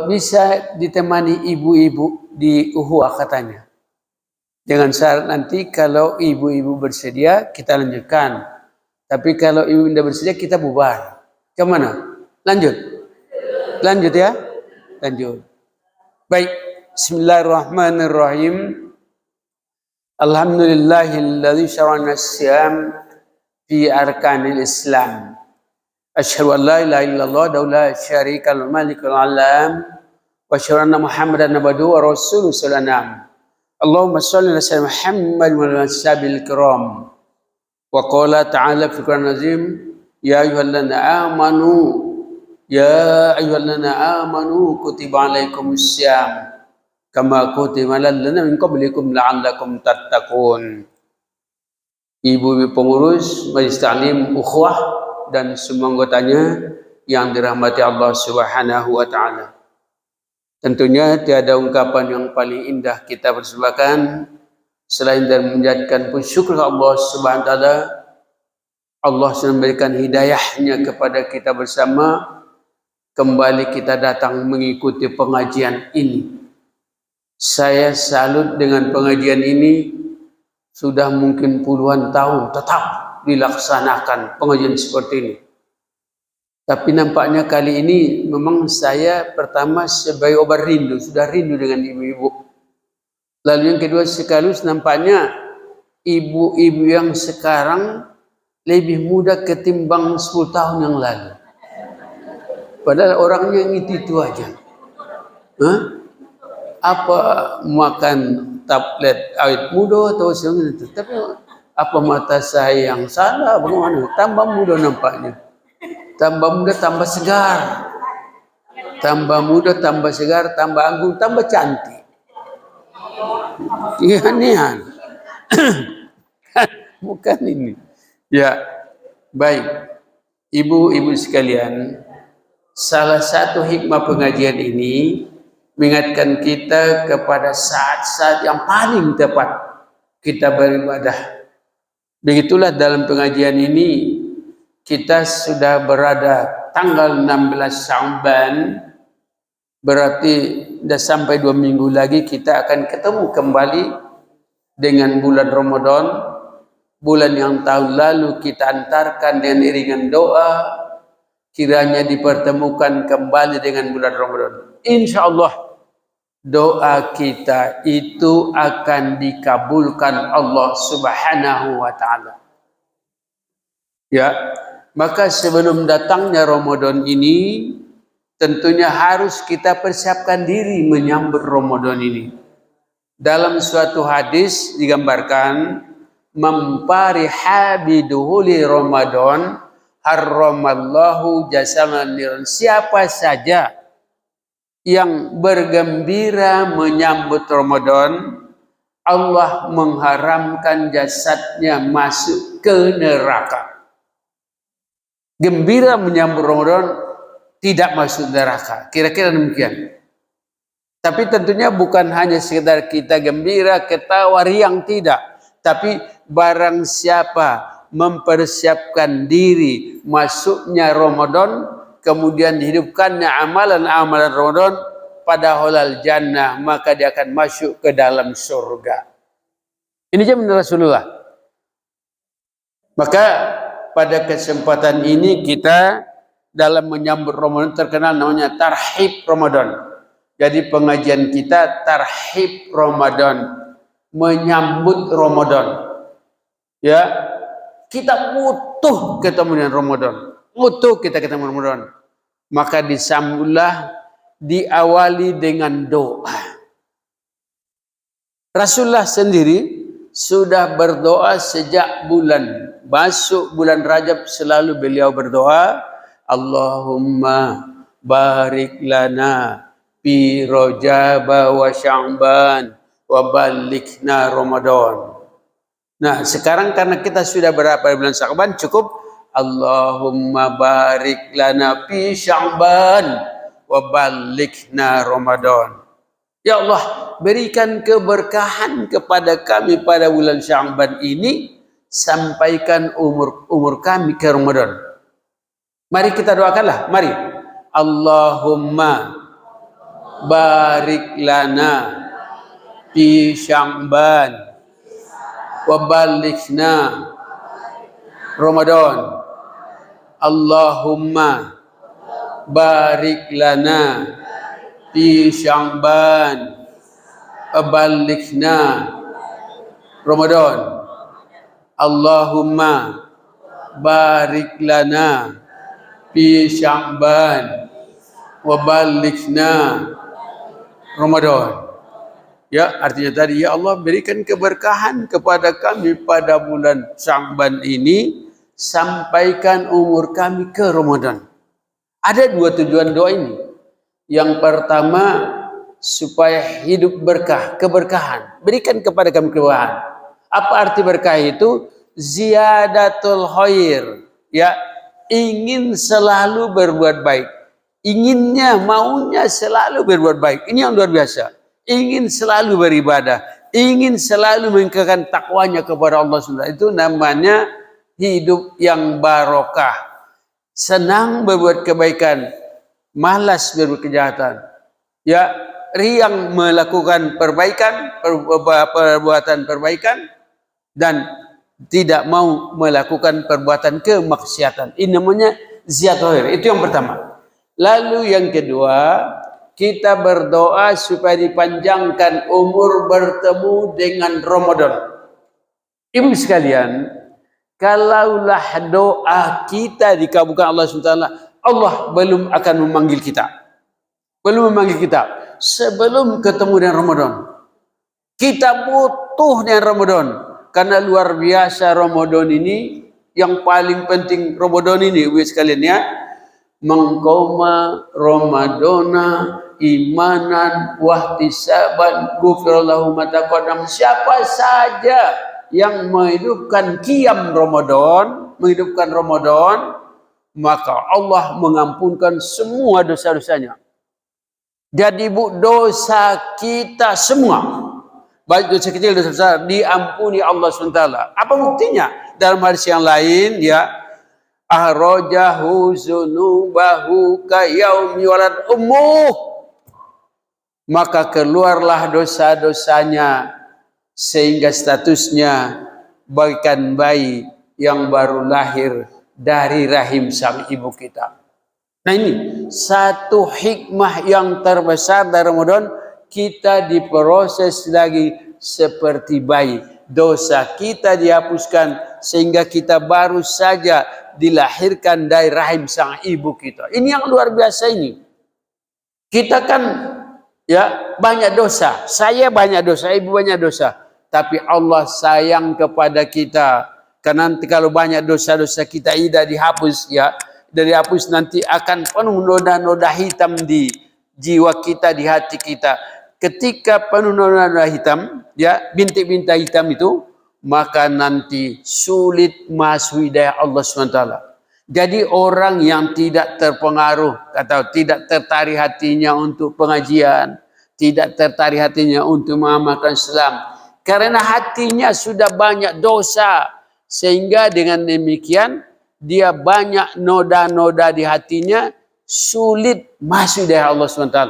bisa ditemani ibu-ibu di uhuah katanya. Dengan syarat nanti kalau ibu-ibu bersedia kita lanjutkan. Tapi kalau ibu tidak bersedia kita bubar. Kemana? Lanjut. Lanjut ya. Lanjut. Baik. Bismillahirrahmanirrahim. Alhamdulillahilladzi syara'ana as-siyam fi arkanil Islam. Asyhadu an la ilaha illallah wa la syarika lahu malikul alam wa asyhadu anna Muhammadan abduhu wa rasuluhu sallallahu. Allahumma shalli ala sayyidina Muhammad wa ala ashabil kiram. Wa qala ta'ala fil Qur'anil azim, ya ayyuhalladzina amanu kutiba alaikumus syiyam kama kutiba alal ladzina min qablikum la'allakum tattaqun. Ibu-ibu pengurus Majelis Ta'lim Ukhuwah dan semua anggotanya yang dirahmati Allah Subhanahu wa taala. Tentunya tiada ungkapan yang paling indah kita persembahkan selain dan menjadikan syukur Allah Subhanahu wa taala. Allah sudah memberikan hidayahnya kepada kita bersama. Kembali kita datang mengikuti pengajian ini. Saya salut dengan pengajian ini. Sudah mungkin puluhan tahun tetap dilaksanakan pengajian seperti ini. Tapi nampaknya kali ini memang saya pertama sebagai obat rindu, sudah rindu dengan ibu-ibu. Lalu yang kedua sekaligus nampaknya ibu-ibu yang sekarang lebih muda ketimbang 10 tahun yang lalu. Padahal orangnya itu aja. Apa makan tablet awet muda atau sebagainya itu. Tapi apa mata saya yang salah? Bagaimana? Tambah muda nampaknya. Tambah muda, tambah segar. Tambah muda, tambah segar, tambah anggun, tambah cantik. Iya. Bukan ini. Ya, baik. Ibu-ibu sekalian, salah satu hikmah pengajian ini mengingatkan kita kepada saat-saat yang paling tepat kita beribadah. Begitulah dalam pengajian ini kita sudah berada tanggal 16 Sya'ban, berarti sudah sampai 2 minggu lagi kita akan ketemu kembali dengan bulan Ramadan, bulan yang tahun lalu kita antarkan dengan iringan doa, kiranya dipertemukan kembali dengan bulan Ramadan. Insya Allah doa kita itu akan dikabulkan Allah Subhanahu wa taala. Ya, maka sebelum datangnya Ramadan ini tentunya harus kita persiapkan diri menyambut Ramadan ini. Dalam suatu hadis digambarkan mempariha biduhuli Ramadan harramallahu jasaman niran. Siapa saja yang bergembira menyambut Ramadan, Allah mengharamkan jasadnya masuk ke neraka. Gembira menyambut Ramadan, tidak masuk neraka. Kira-kira demikian. Tapi tentunya bukan hanya sekedar kita gembira, ketawa, riang, tidak. Tapi barang siapa mempersiapkan diri masuknya Ramadan, kemudian dihidupkannya amalan-amalan Ramadan pada halal jannah, maka dia akan masuk ke dalam surga. Ini zaman Rasulullah. Maka pada kesempatan ini kita dalam menyambut Ramadan terkenal namanya tarhib Ramadan. Jadi pengajian kita tarhib Ramadan, menyambut Ramadan. Ya, kita butuh ketemu dengan Ramadan. Butuh kita ketemu Ramadan. Maka disambutlah, diawali dengan doa. Rasulullah sendiri sudah berdoa sejak masuk bulan Rajab, selalu beliau berdoa, Allahumma barik lana fi Rajab wa Sya'ban wa balighna Ramadan. Nah, sekarang karena kita sudah berapa bulan Sya'ban, cukup Allahumma barik lana fi Sya'ban wa balighna Ramadan. Ya Allah, berikan keberkahan kepada kami pada bulan Sya'ban ini, sampaikan umur kami ke Ramadan. Mari kita doakanlah, mari. Allahumma barik lana fi Sya'ban wa balighna Ramadan. Allahumma barik lana fi Sya'ban wa balighna Ramadan. Allahumma barik lana fi Sya'ban wa balighna Ramadan. Ya, artinya tadi, ya Allah berikan keberkahan kepada kami pada bulan Sya'ban ini, sampaikan umur kami ke Ramadan. Ada dua tujuan doa ini. Yang pertama, supaya hidup berkah, keberkahan. Berikan kepada kami keberkahan. Apa arti berkah itu? Ziyadatul khair. Ya, ingin selalu berbuat baik. Inginnya, maunya selalu berbuat baik. Ini yang luar biasa. Ingin selalu beribadah, ingin selalu meningkatkan takwanya kepada Allah SWT. Itu namanya hidup yang barokah. Senang berbuat kebaikan, malas berbuat kejahatan. Ya, riang melakukan perbaikan, perbuatan perbaikan, dan tidak mau melakukan perbuatan kemaksiatan. Ini namanya ziyadatul khair. Itu yang pertama. Lalu yang kedua, kita berdoa supaya dipanjangkan umur bertemu dengan Ramadan. Ibu sekalian, kalaulah doa kita dikabulkan Allah SWT, Allah belum akan memanggil kita. Belum memanggil kita sebelum ketemu dengan Ramadan. Kita butuh dengan Ramadan. Karena luar biasa Ramadan ini, yang paling penting Ramadan ini, ibu sekalian ya. Mengqoma Ramadana imanan wahtisaban ghufrallahu ma taqaddam. Siapa saja yang menghidupkan qiyam Ramadan, menghidupkan Ramadan, maka Allah mengampunkan semua dosa-dosanya. Jadi bu, dosa kita semua, baik dosa kecil dosa besar, diampuni Allah SWT. Apa buktinya? Dalam hadis yang lain, ya, ahrajahu zunubahu kayaumi walad ummuh, maka keluarlah dosa-dosanya sehingga statusnya bagaikan bayi yang baru lahir dari rahim sang ibu kita. Nah, ini satu hikmah yang terbesar dari Ramadan. Kita diproses lagi seperti bayi. Dosa kita dihapuskan sehingga kita baru saja dilahirkan dari rahim sang ibu kita. Ini yang luar biasa ini. Kita kan ya banyak dosa. Saya banyak dosa, ibu banyak dosa. Tapi Allah sayang kepada kita. Karena nanti kalau banyak dosa-dosa kita tidak dihapus, ya, dari hapus nanti akan penuh noda-noda hitam di jiwa kita, di hati kita. Ketika penuh noda-noda hitam, ya, bintik-bintik hitam itu, maka nanti sulit masuk hidayah Allah SWT. Jadi orang yang tidak terpengaruh atau tidak tertarik hatinya untuk pengajian, tidak tertarik hatinya untuk mengamalkan Islam, karena hatinya sudah banyak dosa, sehingga dengan demikian dia banyak noda-noda di hatinya, sulit masuk hidayah Allah SWT.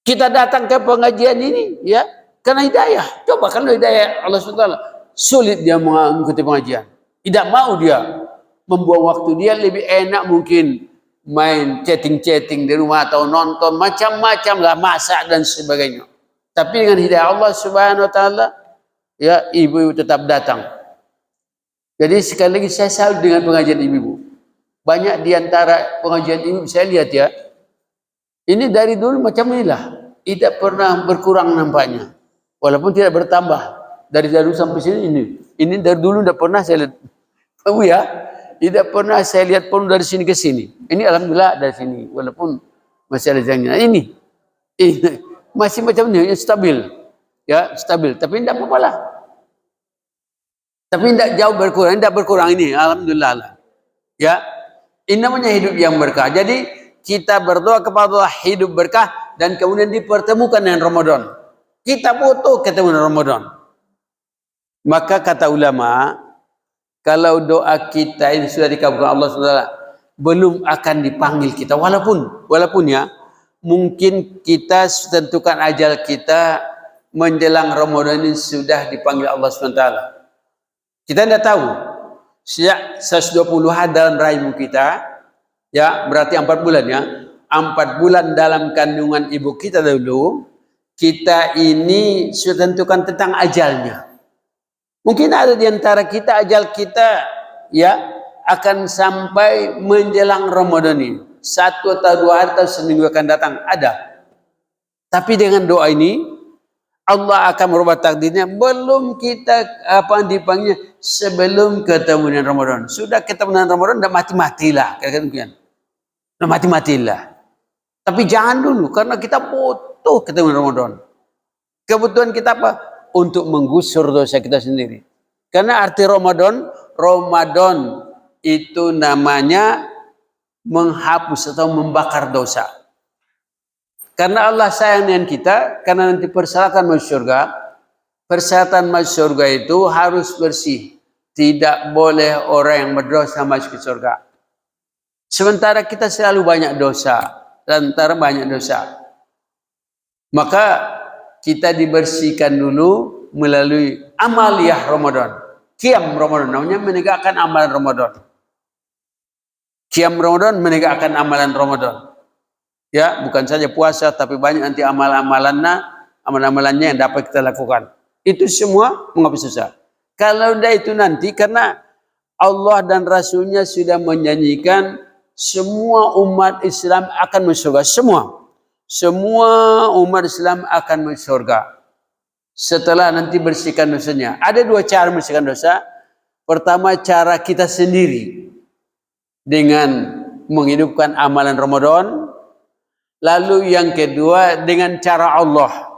Kita datang ke pengajian ini, ya, karena hidayah. Coba kalau hidayah Allah SWT, sulit dia mengikuti pengajian. Tidak mau dia membuang waktu. Dia lebih enak mungkin main chatting-chatting di rumah atau nonton macam-macam lah, masak dan sebagainya. Tapi dengan hidayah Allah Subhanahu wa taala, ya, ibu-ibu tetap datang. Jadi sekali lagi saya salut dengan pengajian ibu-ibu. Banyak di antara pengajian ibu saya lihat, ya, ini dari dulu macam inilah, tidak pernah berkurang nampaknya, walaupun tidak bertambah dari dulu sampai sini. Ini dari dulu tidak pernah saya lihat, oh ya, tidak pernah saya lihat pun dari sini ke sini. Ini alhamdulillah dari sini, walaupun masih ada jangnya. Ini masih macam ini, stabil, ya, stabil. Tapi tidak apa-apa lah. Tapi tidak jauh berkurang, tidak berkurang ini, alhamdulillah lah. Ya, ini namanya hidup yang berkah. Jadi kita berdoa kepada Allah hidup berkah dan kemudian dipertemukan dengan Ramadan. Kita butuh ketemu dengan Ramadan. Maka kata ulama, kalau doa kita ini sudah dikabulkan Allah SWT, belum akan dipanggil kita. Walaupun ya, mungkin kita tentukan ajal kita menjelang Ramadan ini sudah dipanggil Allah SWT. Kita tidak tahu. Sejak 120 hari dalam rahim kita, ya berarti 4 bulan ya. 4 bulan dalam kandungan ibu kita dulu, kita ini sudah tentukan tentang ajalnya. Mungkin ada di antara kita ajal kita ya akan sampai menjelang Ramadan ini. 1 atau 2 hari atau seminggu akan datang, ada. Tapi dengan doa ini Allah akan merubah takdirnya belum kita dipanggil sebelum ketemu dengan Ramadan. Sudah ketemu dengan Ramadan dah mati-matilah, kira-kira. Dah mati-matilah. Tapi jangan dulu karena kita butuh ketemu dengan Ramadan. Kebutuhan kita apa? Untuk menggusur dosa kita sendiri. Karena arti Ramadan itu namanya menghapus atau membakar dosa. Karena Allah sayang dengan kita, karena nanti persyaratan masuk surga. Persyaratan masuk surga itu harus bersih. Tidak boleh orang yang berdosa masuk ke surga. Sementara kita selalu banyak dosa. Lantaran banyak dosa. Maka kita dibersihkan dulu melalui amaliyah Ramadan. Qiyam Ramadan, namanya menegakkan amalan Ramadan. Qiyam Ramadan menegakkan amalan Ramadan. Ya, bukan saja puasa, tapi banyak nanti amalan-amalannya yang dapat kita lakukan. Itu semua menghapus dosa. Kalau tidak itu nanti, karena Allah dan Rasulnya sudah menyanyikan semua umat Islam akan masuk surga. Semua umat Islam akan masuk surga. Setelah nanti bersihkan dosanya. Ada 2 cara bersihkan dosa. Pertama, cara kita sendiri. Dengan menghidupkan amalan Ramadan. Lalu yang kedua dengan cara Allah.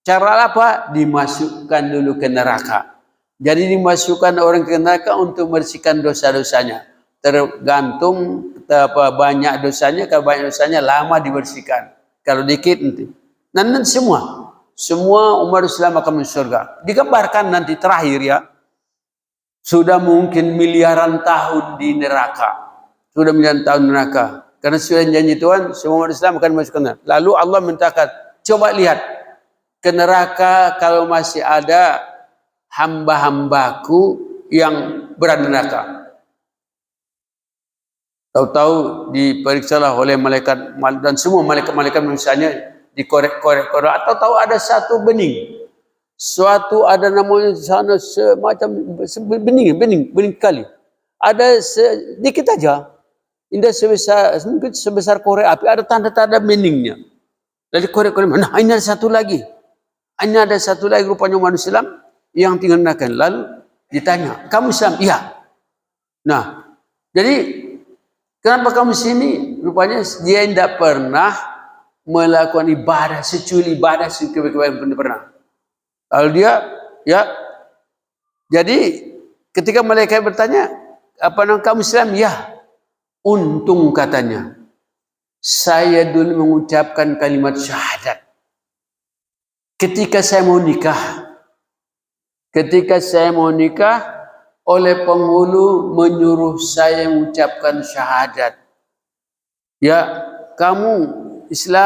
Cara apa? Dimasukkan dulu ke neraka. Jadi dimasukkan orang ke neraka untuk membersihkan dosa-dosanya. Tergantung banyak dosanya. Kalau banyak dosanya lama dibersihkan. Kalau dikit nanti. Nanti semua umat Islam akan masuk surga. Digambarkan nanti terakhir ya. Sudah mungkin miliaran tahun di neraka. Sudah miliaran tahun di neraka. Karena sudah janji Tuhan, semua umat Islam akan masuk ke neraka. Lalu Allah mintakan, coba lihat ke neraka kalau masih ada hamba-hambaku yang berada di neraka. Tahu-tahu diperiksalah oleh malaikat dan semua malaikat-malaikat manusianya dikorek-korek atau tahu ada satu bening. Suatu ada namanya sana semacam bening kali. Ada sedikit aja. Indah mungkin sebesar korek api, ada tanda-tanda beningnya. Lalu korek-korek, nah ini ada satu lagi. Ini ada satu lagi rupanya manusia Islam yang tinggal neraka. Lalu ditanya, kamu Islam? Iya. Nah, jadi kenapa kamu sini? Rupanya dia tidak pernah melakukan ibadah, seculi ibadah, seculi pernah. Lalu dia, ya, jadi ketika mereka bertanya, apa nama kamu Islam? Ya. Untung katanya, saya dulu mengucapkan kalimat syahadat. Ketika saya mau nikah, oleh penghulu menyuruh saya mengucapkan syahadat. Ya, kamu Islam